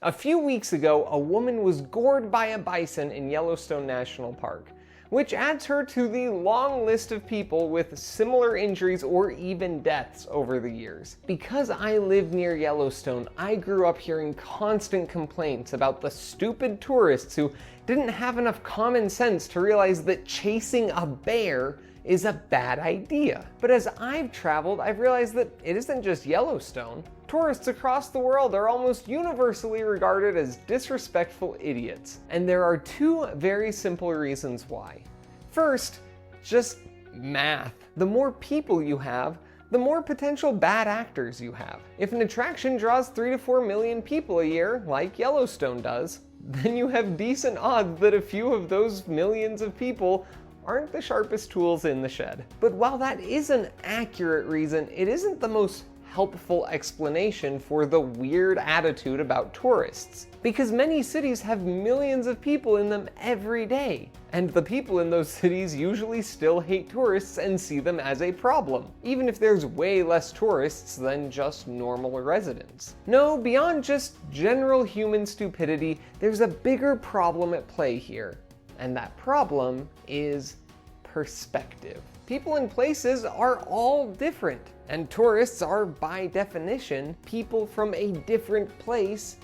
A few weeks ago, a woman was gored by a bison in Yellowstone National Park, which adds her to the long list of people with similar injuries or even deaths over the years. Because I live near Yellowstone, I grew up hearing constant complaints about the stupid tourists who didn't have enough common sense to realize that chasing a bear is a bad idea. But as I've traveled, I've realized that it isn't just Yellowstone. Tourists across the world are almost universally regarded as disrespectful idiots. And there are two very simple reasons why. First, just math. The more people you have, the more potential bad actors you have. If an attraction draws 3 to 4 million people a year, like Yellowstone does, then you have decent odds that a few of those millions of people aren't the sharpest tools in the shed. But while that is an accurate reason, it isn't the most helpful explanation for the weird attitude about tourists. Because many cities have millions of people in them every day, and the people in those cities usually still hate tourists and see them as a problem, even if there's way less tourists than just normal residents. No, beyond just general human stupidity, there's a bigger problem at play here. And that problem is perspective. People and places are all different, and tourists are, by definition, people from a different place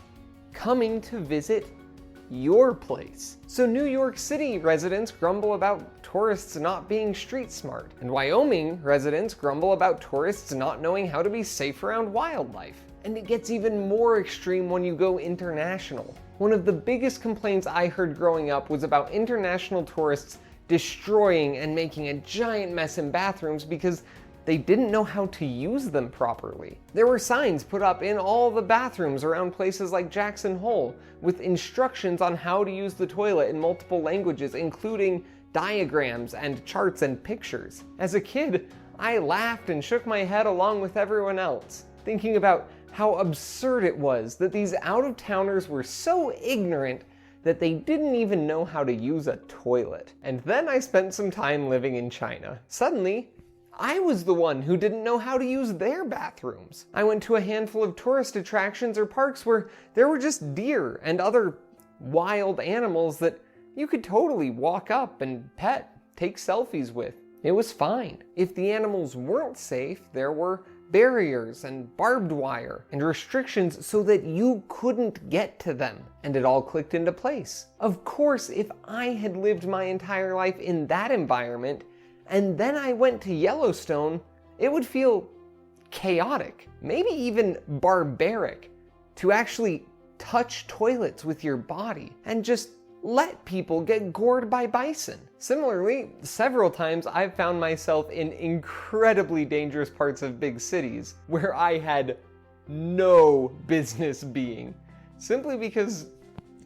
coming to visit your place. So New York City residents grumble about tourists not being street smart, and Wyoming residents grumble about tourists not knowing how to be safe around wildlife. And it gets even more extreme when you go international. One of the biggest complaints I heard growing up was about international tourists destroying and making a giant mess in bathrooms because they didn't know how to use them properly. There were signs put up in all the bathrooms around places like Jackson Hole with instructions on how to use the toilet in multiple languages, including diagrams and charts and pictures. As a kid, I laughed and shook my head along with everyone else, thinking about how absurd it was that these out-of-towners were so ignorant that they didn't even know how to use a toilet. And then I spent some time living in China. Suddenly, I was the one who didn't know how to use their bathrooms. I went to a handful of tourist attractions or parks where there were just deer and other wild animals that you could totally walk up and pet, take selfies with. It was fine. If the animals weren't safe, there were barriers and barbed wire and restrictions so that you couldn't get to them, and it all clicked into place. Of course, if I had lived my entire life in that environment and then I went to Yellowstone, it would feel chaotic, maybe even barbaric, to actually touch toilets with your body and just let people get gored by bison. Similarly, several times I've found myself in incredibly dangerous parts of big cities where I had no business being, simply because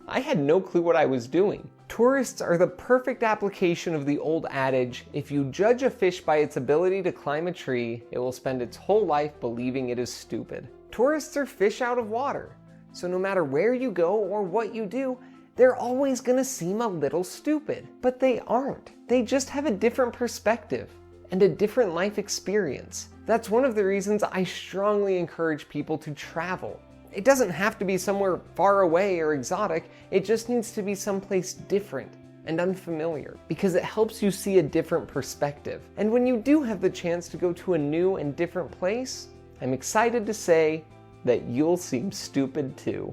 I had no clue what I was doing. Tourists are the perfect application of the old adage, if you judge a fish by its ability to climb a tree, it will spend its whole life believing it is stupid. Tourists are fish out of water, so no matter where you go or what you do, they're always gonna seem a little stupid. But they aren't. They just have a different perspective and a different life experience. That's one of the reasons I strongly encourage people to travel. It doesn't have to be somewhere far away or exotic, it just needs to be someplace different and unfamiliar, because it helps you see a different perspective. And when you do have the chance to go to a new and different place, I'm excited to say that you'll seem stupid too.